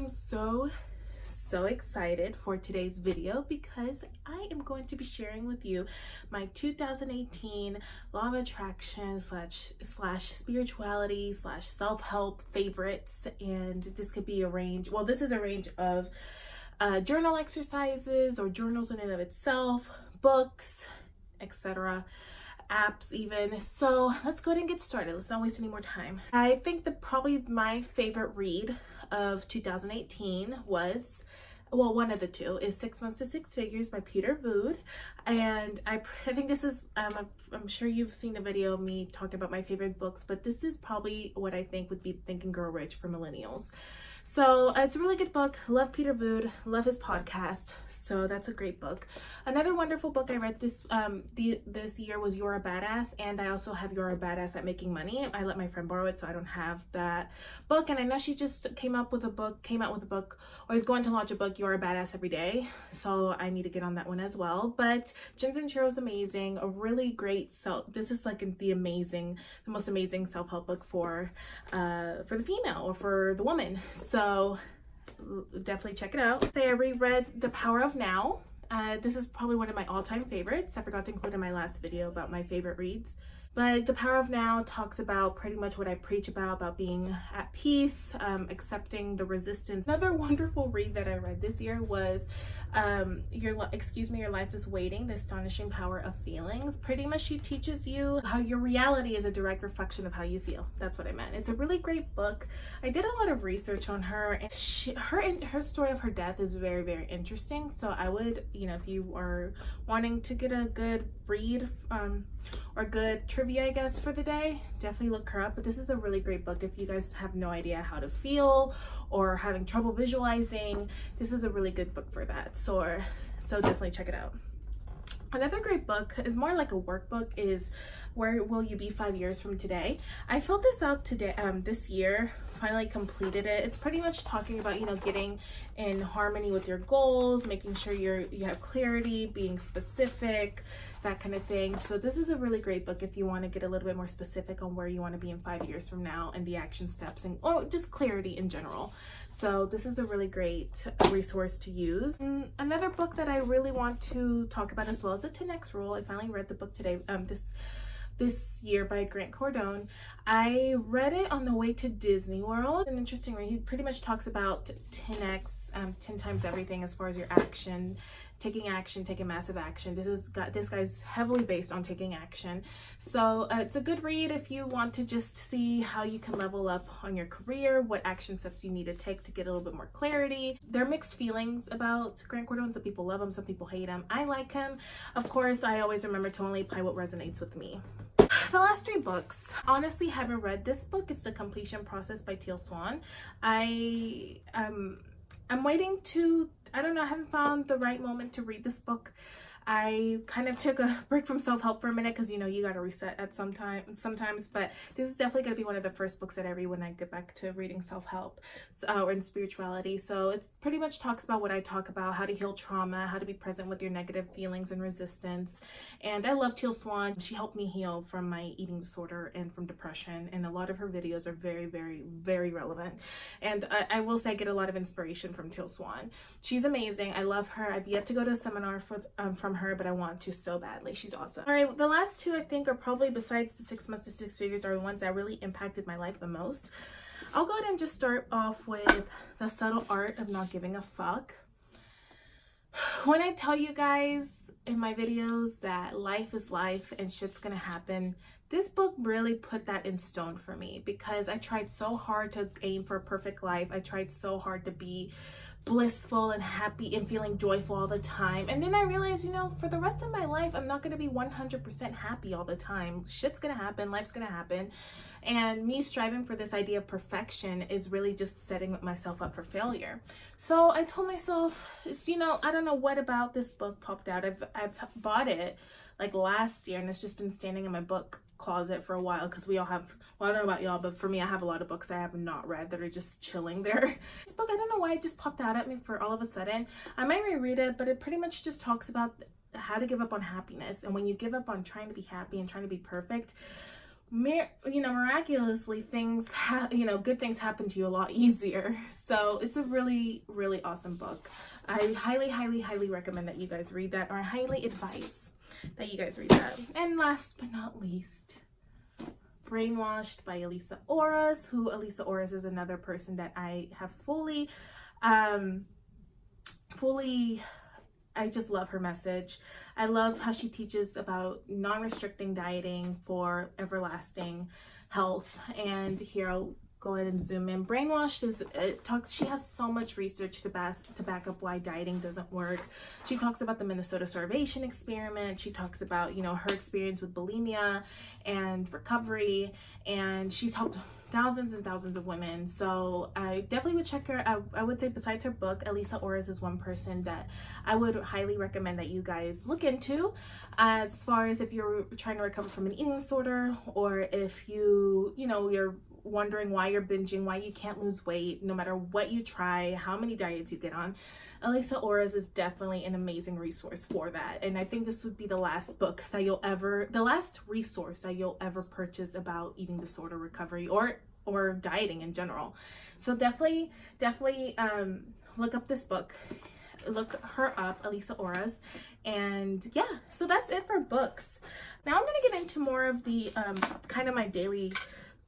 am so excited for today's video because I am going to be sharing with you my 2018 law of attraction slash spirituality slash self-help favorites. And this could be a range, well, this is a range of journal exercises or journals in and of itself, books, etc., apps even. So let's go ahead and get started. Let's not waste any more time. I think that probably my favorite read of 2018 was, well, one of the two is 6 Months to Six Figures by Peter Vood. And I think this is, I'm sure you've seen the video of me talking about my favorite books, but this is probably what I think would be Think and Grow Rich for millennials. So it's a really good book. Love Peter Vood, love his podcast. So that's a great book. Another wonderful book I read this year was You're a Badass, and I also have You're a Badass at Making Money. I let my friend borrow it, so I don't have that book. And I know she just came out with a book, or is going to launch a book, You're a Badass Every Day. So I need to get on that one as well. But Gins and Churros Amazing, a really great this is like the most amazing self-help book for the female or for the woman. So definitely check it out. I reread The Power of Now. This is probably one of my all-time favorites. I forgot to include in my last video about my favorite reads. But The Power of Now talks about pretty much what I preach about being at peace, accepting the resistance. Another wonderful read that I read this year was Your Life is Waiting, The Astonishing Power of Feelings. Pretty much she teaches you how your reality is a direct reflection of how you feel. That's what I meant. It's a really great book. I did a lot of research on her, and her story of her death is very, very interesting. So I would, if you are wanting to get a good read or good trivia, I guess, for the day, definitely look her up. But this is a really great book if you guys have no idea how to feel or having trouble visualizing. This is a really good book for that. So definitely check it out. Another great book is more like a workbook is Where Will You Be 5 Years from Today? I filled this out today, this year, finally completed it. It's pretty much talking about, getting in harmony with your goals, making sure you have clarity, being specific, that kind of thing. So this is a really great book if you want to get a little bit more specific on where you want to be in 5 years from now and the action steps or just clarity in general. So this is a really great resource to use. And another book that I really want to talk about as well is The 10X Rule. I finally read the book today, this year by Grant Cardone. I read it on the way to Disney World. It's an interesting read. He pretty much talks about 10x, 10 times everything as far as your action, taking massive action. This guy's heavily based on taking action. So it's a good read if you want to just see how you can level up on your career, what action steps you need to take to get a little bit more clarity. There are mixed feelings about Grant Cardone. Some people love him, some people hate him. I like him. Of course, I always remember to only apply what resonates with me. The last 3 books, honestly haven't read this book. It's The Completion Process by Teal Swan. I'm waiting to, I don't know, I haven't found the right moment to read this book. I kind of took a break from self-help for a minute because, you got to reset at sometimes, but this is definitely going to be one of the first books that I read when I get back to reading self-help and spirituality. So it's pretty much talks about what I talk about, how to heal trauma, how to be present with your negative feelings and resistance. And I love Teal Swan. She helped me heal from my eating disorder and from depression, and a lot of her videos are very, very, very relevant. And I will say I get a lot of inspiration from Teal Swan. She's amazing. I love her. I've yet to go to a seminar from her, but I want to so badly. She's awesome. All right, the last 2 I think are probably, besides the 6 Months to Six Figures, are the ones that really impacted my life the most. I'll go ahead and just start off with The Subtle Art of Not Giving a Fuck. When I tell you guys in my videos that life is life and shit's gonna happen, this book really put that in stone for me, because I tried so hard to aim for a perfect life. I tried so hard to be blissful and happy and feeling joyful all the time. And then I realized, for the rest of my life, I'm not going to be 100% happy all the time. Shit's going to happen. Life's going to happen. And me striving for this idea of perfection is really just setting myself up for failure. So I told myself, I don't know what about this book popped out. I've bought it like last year, and it's just been standing in my book closet for a while because we all have, well, I don't know about y'all, but for me, I have a lot of books I have not read that are just chilling there. This book, I don't know why it just popped out at me for all of a sudden. I might reread it, but it pretty much just talks about how to give up on happiness. And when you give up on trying to be happy and trying to be perfect, miraculously good things happen to you a lot easier. So it's a really, really awesome book. I highly, highly, highly recommend that you guys read that, or I highly advise that you guys read that. And last but not least, Brainwashed by Elisa Oras, who Elisa Oras is another person that I have I just love her message. I love how she teaches about non-restricting dieting for everlasting health. And here I'll go ahead and zoom in. Brainwashed she has so much research to back up why dieting doesn't work. She talks about the Minnesota starvation experiment. She talks about, her experience with bulimia and recovery, and she's helped thousands and thousands of women. So I definitely would check her. I would say besides her book, Elisa Oras is one person that I would highly recommend that you guys look into, as far as if you're trying to recover from an eating disorder, or if you're wondering why you're binging, why you can't lose weight, no matter what you try, how many diets you get on. Elisa Oras is definitely an amazing resource for that. And I think this would be the last resource that you'll ever purchase about eating disorder recovery or dieting in general. So definitely look up this book, look her up, Elisa Oras. And yeah, so that's it for books. Now I'm gonna get into more of the kind of my daily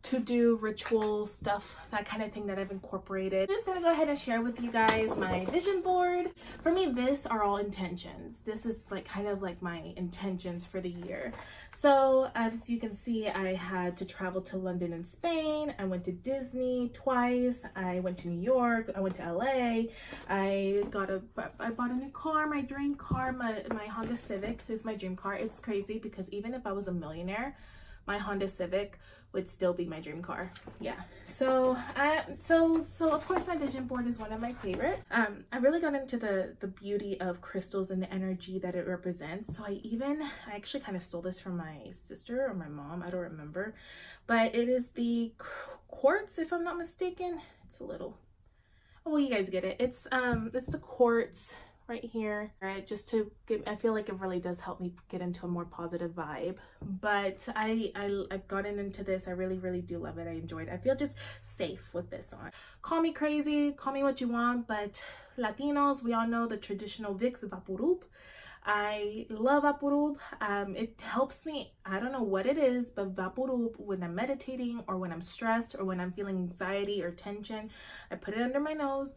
to-do ritual stuff, that kind of thing that I've incorporated. I'm just gonna go ahead and share with you guys my vision board. For me, this are all intentions. This is kind of like my intentions for the year. So as you can see, I had to travel to London and Spain. I went to Disney twice. I went to New York. I went to LA. I bought a new car, my dream car. My Honda Civic is my dream car. It's crazy because even if I was a millionaire, my Honda Civic would still be my dream car. Yeah. So of course my vision board is one of my favorite. I really got into the beauty of crystals and the energy that it represents. So I actually kind of stole this from my sister or my mom, I don't remember, but it is the quartz, if I'm not mistaken. It's a little, well, you guys get it. It's the quartz right here, right? Just to give, I feel like it really does help me get into a more positive vibe. But I've gotten into this. I really, really do love it. I enjoyed it. I feel just safe with this on. Call me crazy, call me what you want, but Latinos, we all know the traditional Vicks Vaporub. I love Vaporub. It helps me. I don't know what it is, but Vaporub, when I'm meditating or when I'm stressed or when I'm feeling anxiety or tension, I put it under my nose.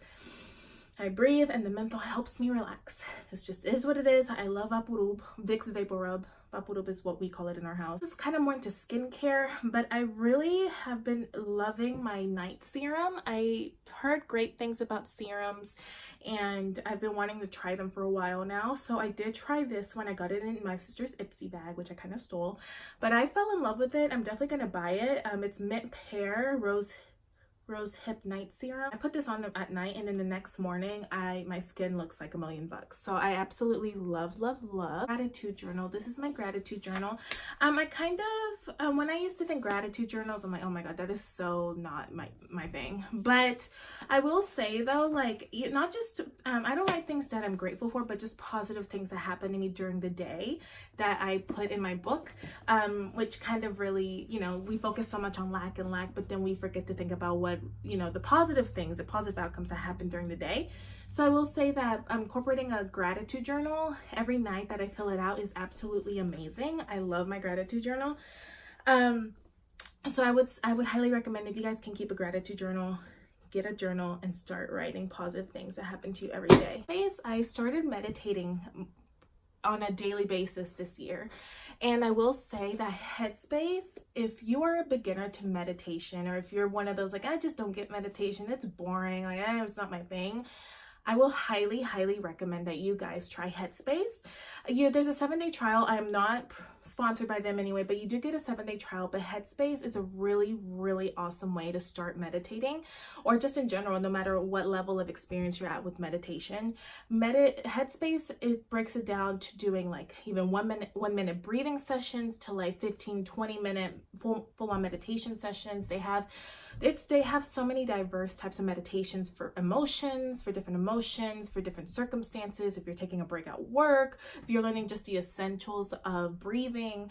I breathe and the menthol helps me relax. It's just is what it is. I love Vaporub. Vicks Vapor Rub. Vaporub is what we call it in our house. This is kind of more into skincare, but I really have been loving my night serum. I heard great things about serums and I've been wanting to try them for a while now. So I did try this one. I got it in my sister's Ipsy bag, which I kind of stole, but I fell in love with it. I'm definitely going to buy it. It's mint pear rose hip night serum. I put this on at night and then the next morning my skin looks like $1,000,000. So I absolutely love gratitude journal. This is my gratitude journal. I kind of when I used to think gratitude journals, I'm like, oh my god, that is so not my thing. But I will say though, not just I don't write things that I'm grateful for, but just positive things that happen to me during the day that I put in my book, which kind of really, we focus so much on lack, but then we forget to think about what, the positive things, the positive outcomes that happen during the day. So I will say that incorporating a gratitude journal every night that I fill it out is absolutely amazing. I love my gratitude journal. So I would highly recommend, if you guys can keep a gratitude journal, get a journal and start writing positive things that happen to you every day. I started meditating on a daily basis this year. And I will say that Headspace, if you are a beginner to meditation, or if you're one of those I just don't get meditation, it's boring, it's not my thing, I will highly, highly recommend that you guys try Headspace. There's a 7-day trial. I'm not sponsored by them anyway, but you do get a 7-day trial. But Headspace is a really, really awesome way to start meditating, or just in general, no matter what level of experience you're at with meditation. Headspace, it breaks it down to doing even 1 minute breathing sessions to 15-20 minute full-on meditation sessions. They have They have so many diverse types of meditations for emotions, for different circumstances. If you're taking a break at work, if you're learning just the essentials of breathing,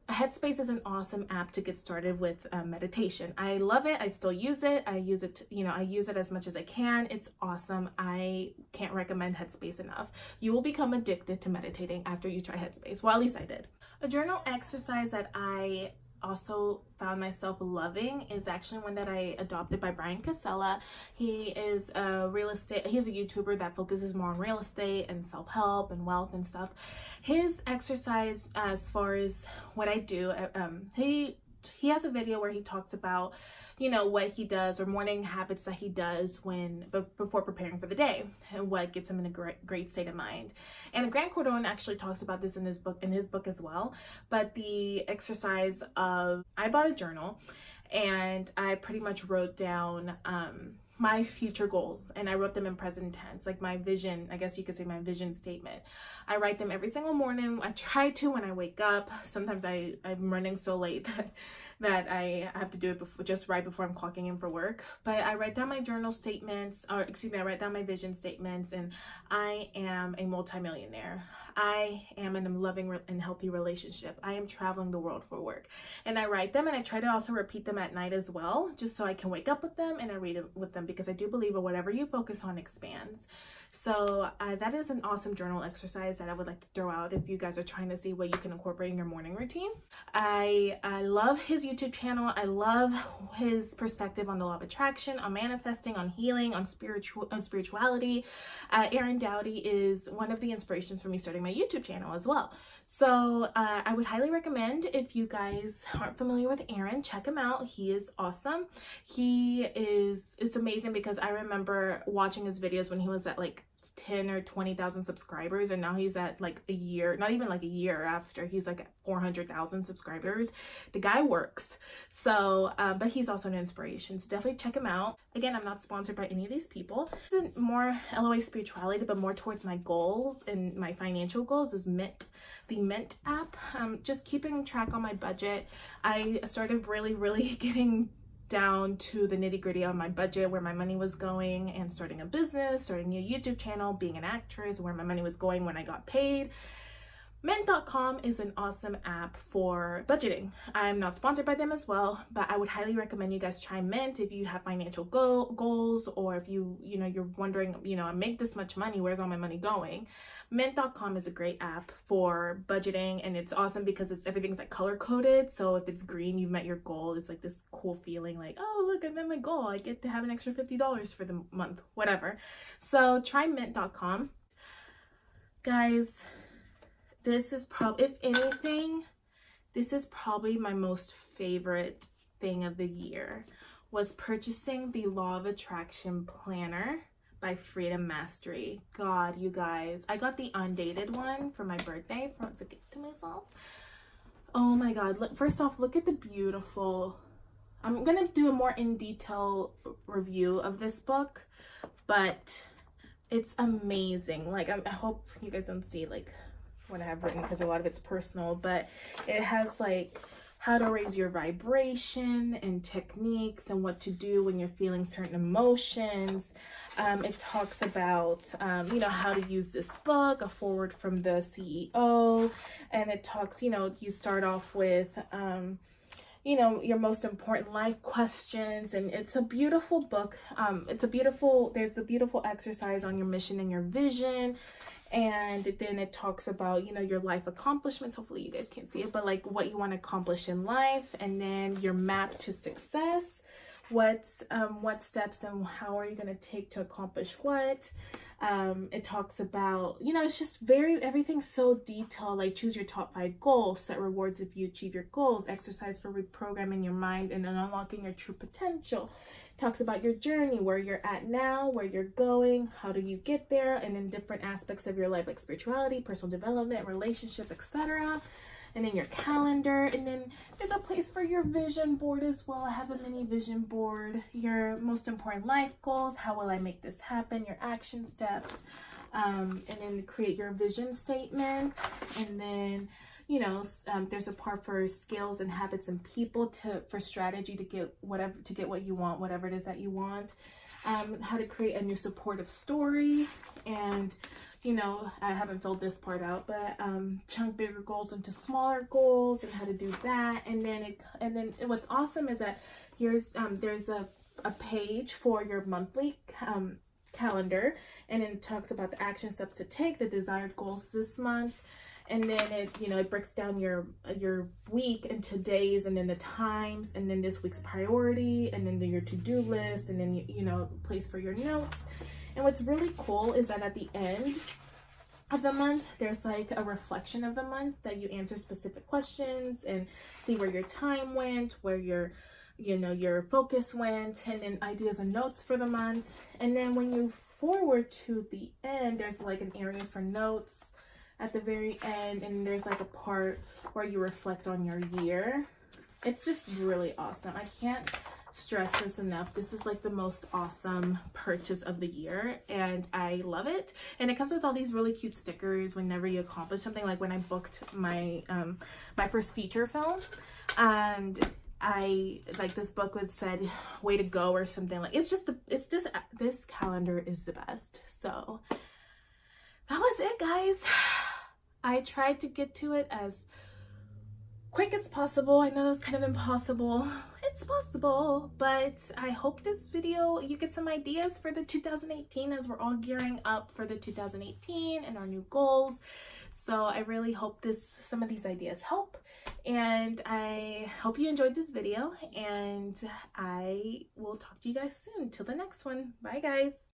Headspace is an awesome app to get started with meditation. I love it. I still use it. I use it as much as I can. It's awesome. I can't recommend Headspace enough. You will become addicted to meditating after you try Headspace. Well, at least I did. A journal exercise that I also found myself loving is actually one that I adopted by Brian Casella. He is he's a YouTuber that focuses more on real estate and self-help and wealth and stuff. His exercise, as far as what I do, he has a video where he talks about, you know, what he does or morning habits that he does before preparing for the day and what gets him in a great state of mind. And Grant Cardone actually talks about this in his book as well. But the exercise of, I bought a journal and I pretty much wrote down my future goals, and I wrote them in present tense, like my vision, I guess you could say my vision statement. I write them every single morning. I try to when I wake up. Sometimes I'm running so late that I have to do it just right before I'm clocking in for work. But I write down my journal statements, I write down my vision statements, and I am a multimillionaire. I am in a loving and healthy relationship. I am traveling the world for work. And I write them, and I try to also repeat them at night as well, just so I can wake up with them and I read it with them, because I do believe that whatever you focus on expands. So that is an awesome journal exercise that I would like to throw out if you guys are trying to see what you can incorporate in your morning routine. I love his YouTube channel. I love his perspective on the law of attraction, on manifesting, on healing, on spirituality. Aaron Doughty is one of the inspirations for me starting my YouTube channel as well. So I would highly recommend, if you guys aren't familiar with Aaron, check him out. He is awesome. It's amazing because I remember watching his videos when he was at like 10 or 20,000 subscribers, and now he's at like a year, not even like a year after, he's like at 400,000 subscribers. The guy works. So but he's also an inspiration, so definitely check him out. Again, I'm not sponsored by any of these people. This isn't more LOA spirituality, but more towards my goals and my financial goals is Mint. The Mint app, just keeping track on my budget. I started really getting down to the nitty-gritty on my budget, where my money was going, and starting a business, starting a YouTube channel, being an actress, where my money was going when I got paid. Mint.com is an awesome app for budgeting. I'm not sponsored by them as well, but I would highly recommend you guys try Mint if you have financial goals, or if you're wondering, I make this much money, where's all my money going? Mint.com is a great app for budgeting, and it's awesome because everything's like color coded. So if it's green, you've met your goal. It's like this cool feeling, like, oh look, I met my goal. I get to have an extra $50 for the month, whatever. So try Mint.com, guys. This is probably, if anything, this is probably my most favorite thing of the year, was purchasing the Law of Attraction Planner by Freedom Mastery. God, you guys, I got the undated one for my birthday as a gift to myself. Oh my God, look, first off, look at the beautiful, I'm gonna do a more in detail review of this book, but it's amazing. Like, I hope you guys don't see like what I have written, because a lot of it's personal, but it has like how to raise your vibration and techniques and what to do when you're feeling certain emotions. It talks about how to use this book, a foreword from the CEO, and it talks, you start off with your most important life questions, and it's a beautiful book. There's a beautiful exercise on your mission and your vision. And then it talks about, your life accomplishments. Hopefully you guys can't see it, but like what you want to accomplish in life, and then your map to success. What steps and how are you going to take to accomplish what? It talks about, it's just everything's so detailed, like choose your top 5 goals, set rewards if you achieve your goals, exercise for reprogramming your mind and then unlocking your true potential. Talks about your journey, where you're at now, where you're going, how do you get there, and then different aspects of your life like spirituality, personal development, relationship, etc. And then your calendar, and then there's a place for your vision board as well. I have a mini vision board, your most important life goals, how will I make this happen, your action steps, and then create your vision statement, and then you know, there's a part for skills and habits and people for strategy to get what you want, whatever it is that you want. How to create a new supportive story, and you know, I haven't filled this part out, but chunk bigger goals into smaller goals and how to do that. And then what's awesome is that there's a page for your monthly calendar, and it talks about the action steps to take, the desired goals this month. And then it breaks down your week into days, and then the times, and then this week's priority, and then your to-do list, and then you know, place for your notes. And what's really cool is that at the end of the month, there's like a reflection of the month that you answer specific questions and see where your time went, where your focus went, and then ideas and notes for the month. And then when you forward to the end, there's like an area for notes at the very end, and there's like a part where you reflect on your year. It's just really awesome. I can't stress this enough. This is like the most awesome purchase of the year, and I love it. And it comes with all these really cute stickers whenever you accomplish something. Like when I booked my my first feature film, and I like this book was said way to go or something. Like it's just this calendar is the best. So that was it, guys. I tried to get to it as quick as possible. I know that was kind of impossible. It's possible, but I hope this video, you get some ideas for the 2018 as we're all gearing up for the 2018 and our new goals. So I really hope some of these ideas help, and I hope you enjoyed this video, and I will talk to you guys soon. Till the next one. Bye, guys.